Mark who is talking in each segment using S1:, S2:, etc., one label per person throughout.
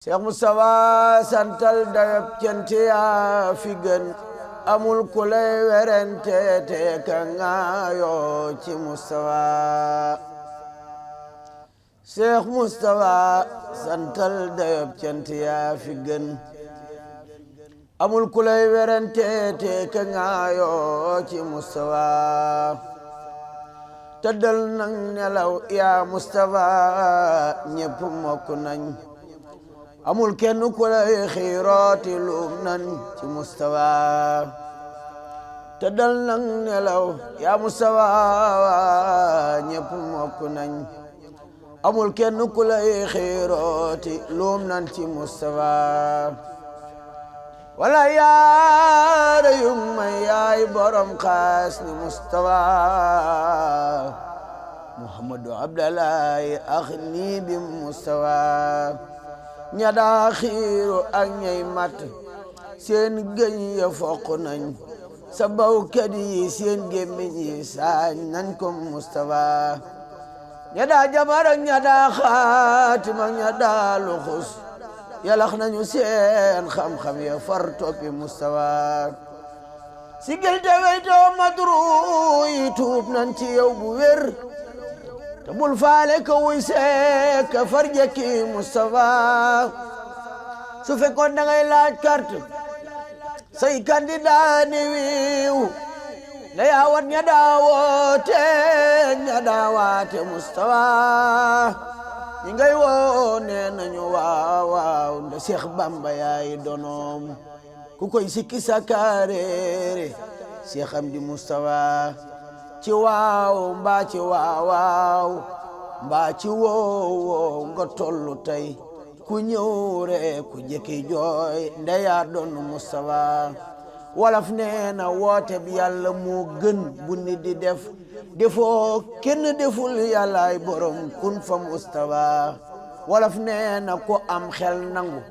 S1: Cheikh Moustapha santal dayab cant yaa fi gën amul ku lay werante te ka ngaayoo ci Moustapha Cheikh Moustapha santal dayab cant yaa fi gën amul ku lay werante te ka ngaayoo ci Moustapha tëddal nang nelaw yaa Moustapha ñépp mokk nañ amul kenn ku lay xiirooti luum nan ci Moustapha tëddal nang nelaw yaa Moustapha ñépp mokk nañ amul kenn ku lay xiirooti luum nan ci Moustapha wala yaara yum may yaay borom xaas ni Moustapha Muhammadu Abdallahi ax nii bi Moustapha ña daa xiiru ak ñay mat seen gëñ ya foq nañ sa bawkat yi seen gémmiñ yi saañ nañ ko Moustapha ña daa jabar ak ña daa xaatim ak ña daa luxus yalax nañu seen xam-xam ya far toppi Moustapha sigil te weytoo madru yi tuub nañ ci yow bu wér te bul faale ka wuy seek ka farjaki Moustapha su fekkoon da ngay laaj carte say candidat ni wiiw na yaawat ña daawoote ña daawaate Moustapha ñi ngay woo nee nañu waaw waaw nda Cheikh Bamba yaay donoom ku koy sikki sakareere Cheikh Amdi Moustapha ci waaw mbaa ci waawaaw mbaa ci woowoo nga tollu tey ku ñëw rek ku jëkki jooy ndeyaa doon Moustapha wolof nee na woote bi yàlla moo gën bu nit di def defoo kenn deful yàllaay borom kun fa Moustapha wolof nee na ku am xel nangu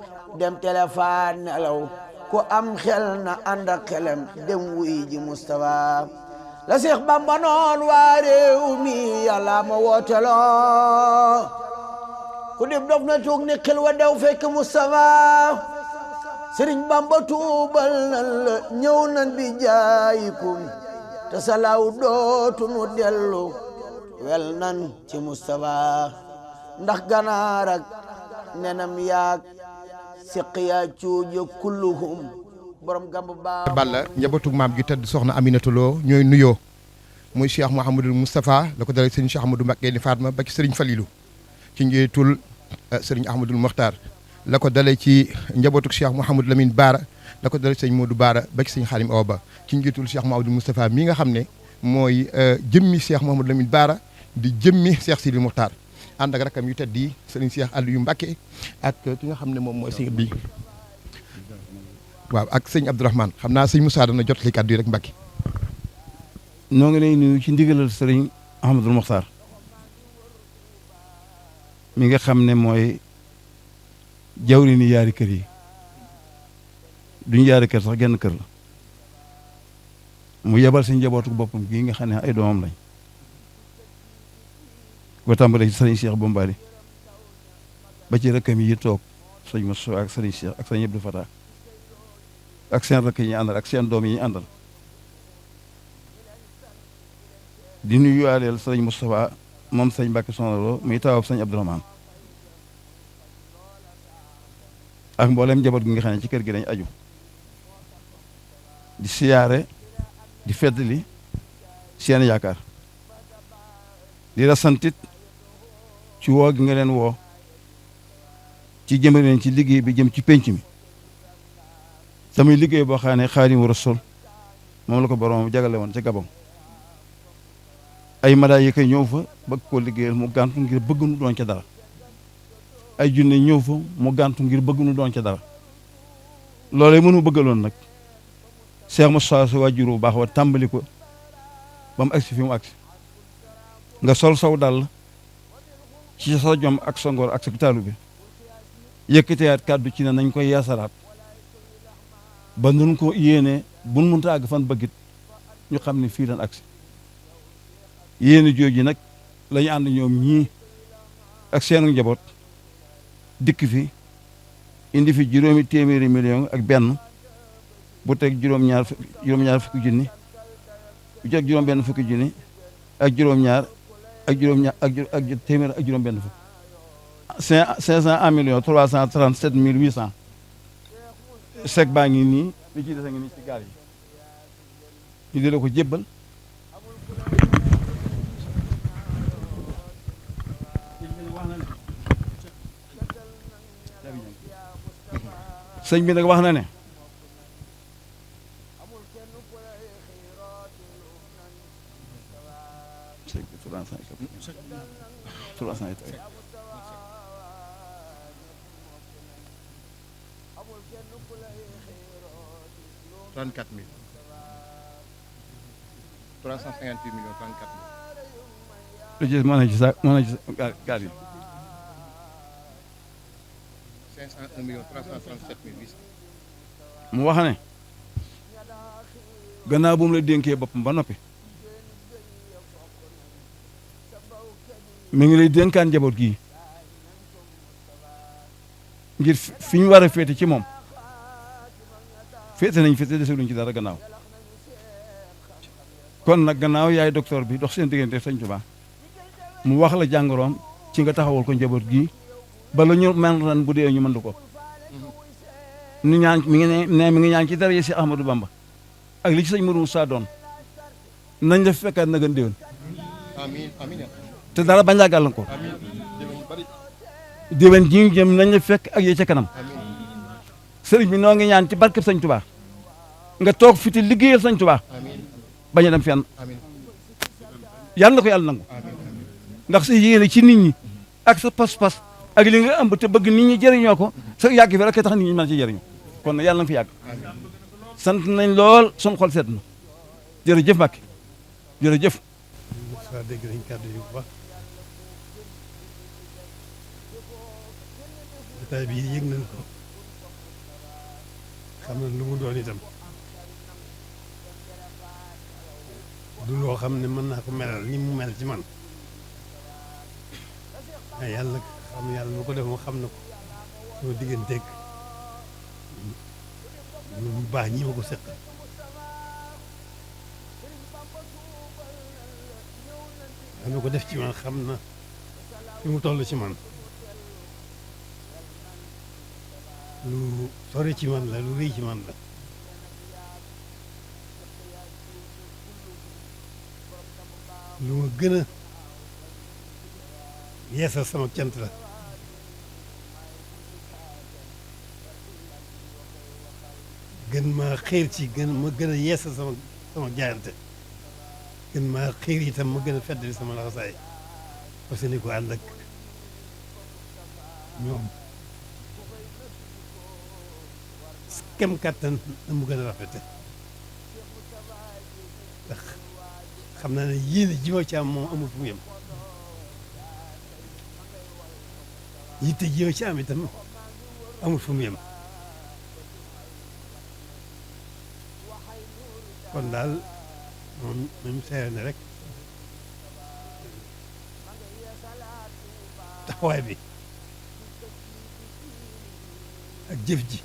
S1: dem téléphone nelaw ku am xel na ànd ak xelam dem wuy ji Moustapha la Cheikh Bamba noon waa réew mi yàlla ma wooteloo ku dib dof na tuug ni xel wa dew fekk Moustapha Sëriñ Bamba tuubal nan la ñëw nan bi jaayikum te salaaw dootu nu dellu wel nan ci Moustapha ndax ganaar ak nenam yaag siqiya cuuja kulluhum borom gamb baa
S2: Balla njabootug maam gi tëdd soxna Aminata Lo ñooy nuyoo muy Cheikh Mouhamadul Moustapha la ko dalee sëriñ Cheikh Ahmadou Mbacké ni Fatma ba ci sëriñ Falilou ci njiitul sëriñ Ahmadul Mokhtar la ko dalee ci njabootug Cheikh Mouhamadou Lamine Baara la ko dalee sëriñ Modou Baara ba ci sëriñ Xaalim Awa Ba ci njiitul Cheikh Mouhamadul Moustapha mi nga xam ne mooy jëmmi Cheikh Mouhamadou Lamine Baara di jëmmi Cheikh Sidil Mokhtar ànd ak rakam yu tedd yi sëriñ Cheikh Aliou Mbacké ak ki nga xam ne moom mooy sëriñ bi waaw ak sëñ Abdourahmane xam naa sëñ Moussa dana jot li kàddu yi rek Mbacke.
S3: noo ngi lay nuyu ci ndigalal sëriñ Ahmadul Mokhtar mi nga xam ne mooy jawri ni yaari kër yi duñ yaari kër sax genn kër la mu yebal si njabootu boppam gii nga xam ne ay doomam lañ ba tàmbalee ci sëriñ Cheikh Bombali ba ci rëkkam yi toog sëñ Moussa ak sëriñ Cheikh ak sëñ Abdou Fatah ak seen rakk yi ñu àndal ak seen doom yi ñu àndal di nuyuwaaleel sëñ Moustapha moom sëñ Mbacke Soxna Lo muy taawab sëñ Abdourahmane ak mboolem njaboot gi nga xam ne ci kër gi dañ aju di siyaare di feddali seen yaakaar di la santit ci woo gi nga leen woo ci jëmale leen ci liggéey bi jëm ci penc mi tamit liggéey boo xam ne Xaadimu Rasuul moom la ko borom jagale woon ca Gabon ay malaayika ñëw fa bëgg koo liggéeyal mu gàntu ngir bëgg nu doon ca dara ay junne ñëw fa mu gàntu ngir bëgg nu doon ca dara loolee mënu bëggaloon nag Cheikh Moustapha sa waajur bu baax wa tàmbali ko ba mu agsi fi mu agsi nga sol saw dal ci sa jom ak sa ngor ak sa taalu bi yëkkateyaat kàddu ci ne nañ koy yaasalaat ba nun ko yéene buñ mënta àgg fan bëggit ñu xam ne fii lan agsi yéene jooju nag la ñu ànd ñoom ñii ak seenu njaboot dikk fi indi fi juróomi téeméeri million ak benn bu teg juróom-ñaar fukki junni bu teg juróom-benn fukki junni ak juróom-ñaar ak juróom-ñaar ak téeméer ak juróom-benn fukk 501 millions 337 mille 800 chèque baa ngi nii li ci des a ngi nii ci gaal yi ñu di la ko jébbal sëñ bi nag wax na ne
S2: $34 000 358 millions 34 000
S3: lu ci mën na ci sa mën na ci gaal yi
S2: 501 millions 337 mille 800
S3: mu wax ne gannaaw bu mu la dénkee boppam ba noppi mi ngi lay dénkaan njaboot gii ngir fi ñu war a féete ci moom féete nañ féete deseluñ ci dara gannaaw kon nag gannaaw yaay docteur bi dox seen diggante Sëñ Tuubaa mu wax la jàngoroom ci nga taxawal ko njaboot gii bala ñu mën ran bu dee ñu mën ko nu ñaan mi ngi ñaan ci dara yi si Ahmadou Bamba ak li ci sëñ Mourou Moussa doon nañ la fekkaat na gën déwén
S2: amiin amiin
S3: te dara bañ laa gàllankoor déwén ji ñu jëm nañ la fekk ak yee ca kanam sëriñ bi noo ngi ñaan ci barkeb Sëñ Tuubaa nga toog fi te liggéeyal Sëñ Tuubaa bañ a dem fenn yàlla na ko yàlla nangu ndax sa yéene ci nit ñi ak sa pas-pas ak li nga ëmb te bëgg nit ñi jëriñoo ko sa yàgg fi rek tax nit ñi mën ci jëriñu kon nag yàlla na fi yàgg sant nañ lool sun xol sedd na jërëjëf Mbàkke jërëjëf
S4: Moussa dégg nañ kàddu yu baax jotaay bi yëg nañ ko xam nañ lu mu doon itam du loo xam ne mën naa ko melal ni mu mel ci man waaye yàlla xam yàlla mu ko def mu xam na ko sama digganteeg ñu baax ñi ma ko seq xam na ko def ci man xam na fi mu toll ci man lu sori ci man la lu rëy ci man la lu ma gën a yeesal sama cant la gën maa xiir ci ma gën a yeesal sama jaayante gën maa xiir itam ma gën a feddali sama laxasaay parce que ni ko ànd ak ñoom kem kàttan na mu gën a rafete ndax xam naa ne yéene ji ma ci am moom amul fu mu yem yitte ji ma ci am itam amul fu mu yem kon daal moom nañu seere ne rek taxawaay bi ak jëf ji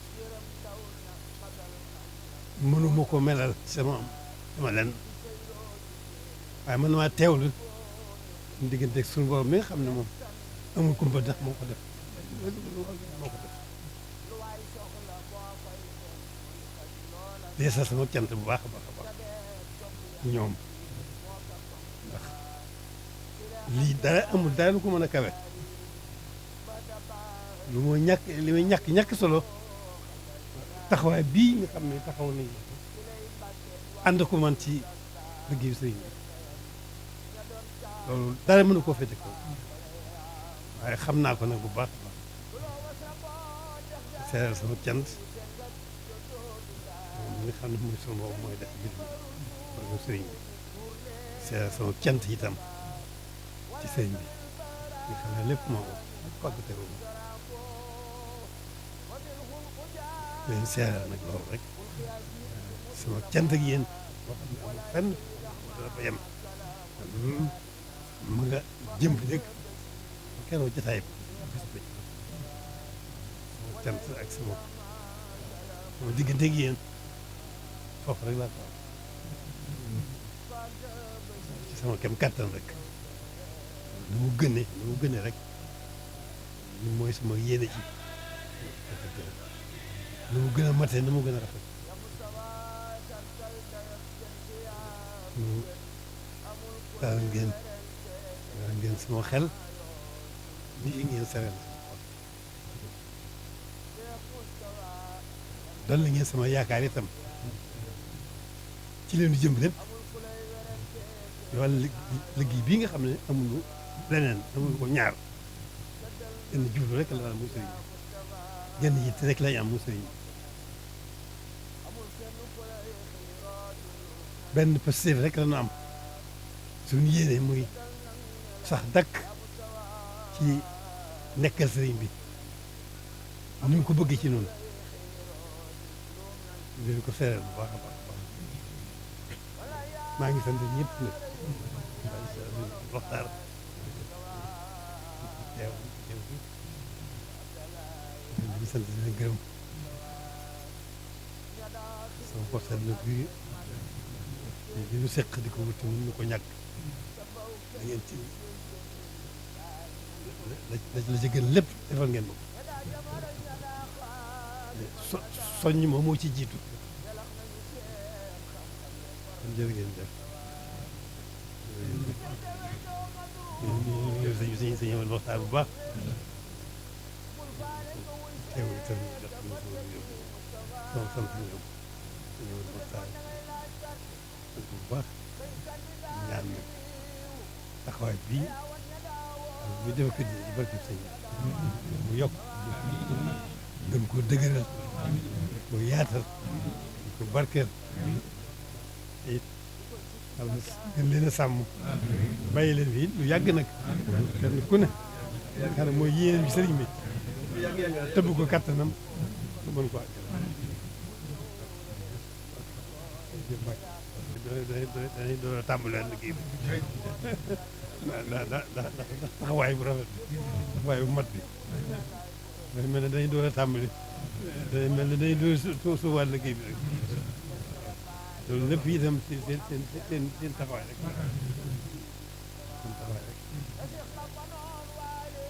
S4: mënuma ko melal sama lenn waaye man maa teewlu diggante ak suñu borom mi nga xam ne moom amul kumpa ndax moo ko def deesa sama cant bu baax a baax a baax ñoom ndax lii dara amul dara lu ko mën a kawe lu ma ñàkk li may ñàkk solo taxawaay bii nga xam ne taxaw nañ ànd ko man ci liggéeyu sëriñ bi loolu dara mënu koo féete ko waaye xam naa ko nag bu baax a baax seeral sama cant moom mi nga xam ne mooy sama boobu mooy def mbir mi mooy sëriñ bi seeral sama cant itam ci sëriñ bi nga xam ne lépp moo ko fàggate ko leen seeral nag loolu rek sama cant ak yéen boo xam ne amul fenn dafa yem mu nga jëm rek kenn jotaay bi cant ak sama diggante ak yéen foofu rek laa ko ci sama kem kàttan rek nu mu gënee rek ni mooy sama yéene ci nu mu gën a matee nu mu gën a rafet daal ngeen sama xel ni ngeen sawel doon la ngeen sama yaakaar itam ci leen di jëm lépp wala liggéey bii nga xam ne amuñu leneen amuñu ko ñaar genn jublu rek la muy sëriñ genn yitte rek lañ am muy sëriñ benn pastéef rek la ñu am suñu yéene muy sax dakk ci nekkal sëriñ bi ni mu ko bëggee ci noonu leen ko seeral bu baax a baax maa ngi sant ñëpp nag waxtaan teew di sant dina gërëm sama portal nag bi di ñu seq di ko wuti mun ñu ko ñàkk da ngeen ci la ci gën lépp defal ngeen moom soññ moom moo ci jiitu kon jërë ngeen def sëñ amal waxtaan bu baax teew itam sama sant ñoom sëñ amal waxtaan bu baax ñaan na taxawaay bii ñu def ko ci barke sëñ mu yokk gën ko dëgëral ko yaatal ko barkeel it gën leen a sàmm bàyyi leen fi lu yàgg nag kenn ku ne yaakaar ne mooy yéeneen bi sëriñ bi tëbb ko kattanam lu mën ko àggal dañuy door a tàmbali liggéey bi ndax taxawaay bu rafet taxawaay bu mat bi dañu mel ne dañuy door a tàmbali dañu mel ne dañuy door a suubaat liggéey bi rek loolu lépp itam seen taxawaay rek seen taxawaay rek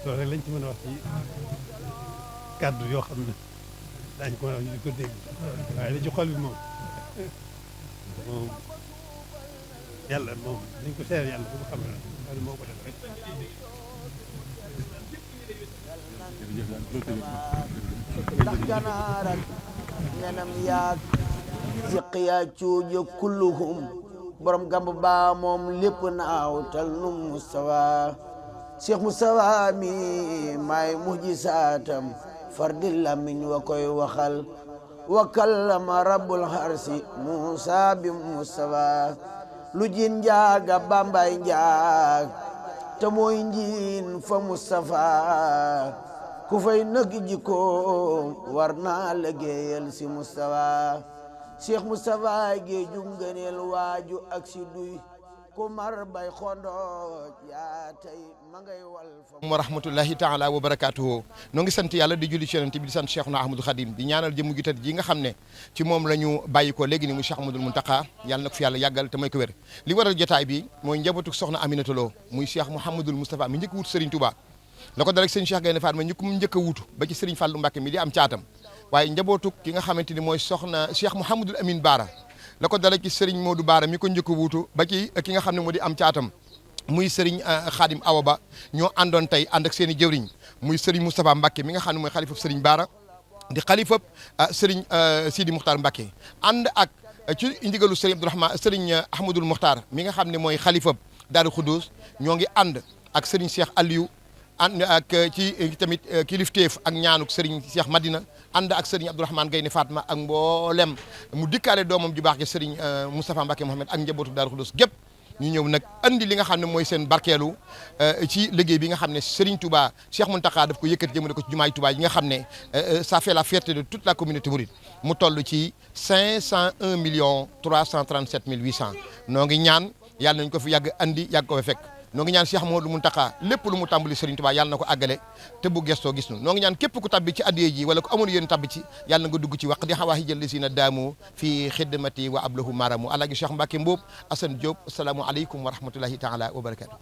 S4: loolu rek lañ ci mën a wax ci kàddu yoo xam ne daañu ko mën a wax ñu di ko dégg waaye li ci xol bi moom yàlla moom dañ ko seer yàlla bu ko xam ne moo ko def rek
S1: ndax ganaar ak nenam yaag siqiya cuuja kulluhum borom gamb baa moom lépp naaw tal nu Mustafa Cheikh Mustafa mi maay mujjisaatam fardi lamiñ wa koy waxal wa kallama rabbul harsi Musa bi Mustafa lu jin njaaga bambay njaag te mooy njiin fa Mustafa ku fay nëg jikkoom war naa liggéeyal si Mustafa Cheikh Mustafa géeju ngëneel waaju ak si duy ku mar bay xondooj yaa tey ma ngay wal fa
S2: wa rahmatullahi taala wa barakatuhu noo ngi sant yàlla di julli ci yonent bi di sant Cheikhuna Ahmadou Khadim di ñaanal jëmm gi tëdd ji nga xam ne ci moom la ñu bàyyi ko léegi ni mu Cheikh Ahmadoul Mountakha yàlla na ko fi yàlla yàggal te may ko wér li waral jotaay bi mooy njabootu soxna Aminata Lo muy Cheikh Mouhamadoul Moustapha mi njëkk wut Serigne Touba la ko dalek sëñ Cheikh Gaïndé Fatma ñu ko mu njëkk a wutu ba ci Serigne Fallou Mbacké mi di am caatam waaye njabootu ki nga xamante ni mooy soxna Cheikh Mouhamadoul Amine Bara la ko dalek ci Serigne Modou Bara mi ko njëkk a wutu ba ci ki nga xam ne moo di am caatam muy Serigne Khadim Awa Ba ñoo àndoon tey ànd ak seen i jëwriñ muy Serigne Moustapha Mbacké mi nga xam ne mooy xalifab Serigne Bara di xalifab Serigne Sidi Moukhtar Mbacké ànd ak ci ndigalu Serigne Abdourahmane Serigne Ahmadoul Moukhtar mi nga xam ne mooy xalifab Daaru Khoudoss ñoo ngi ànd ak Serigne Cheikh Aliou ànd ak ci tamit kilifteef ak ñaanuk Serigne Cheikh Madina ànd ak Serigne Abdourahmane Gaïndé Fatma ak mboolem mu dikkaale doomam ju baax ja Serigne Moustapha Mbacké Mohamed ak njabootu Daaru Khoudoss gépp ñu ñëw nag andi li nga xam ne mooy seen barkeelu ci liggéey bi nga xam ne Serigne Touba Cheikh Mountakha daf ko yëkkati jëmale ko ci jumaay Touba yi nga xam ne ça fait la fierté de toute la communauté mouride mu toll ci 501 337 800 noo ngi ñaan yàlla nañ ko fi yàgg andi yàgg ko fa fekk noo ngi ñaan Cheikh Mouhamadou Mountakha lépp lu mu tàmbali Serigne Touba yàlla na ko àggale te bu gestoo gis nu noo ngi ñaan képp ku tabbi ci addiye ji wala ku amoon yéen tabbi ci yàlla na nga dugg ci waq di xawaahi jël li si na daamu fii xidmati wa ablahu maramu alaaji Cheikh Mbacke Mboob Assane Diop asalaamu aleykum wa rahmatullahi taala wa barakatu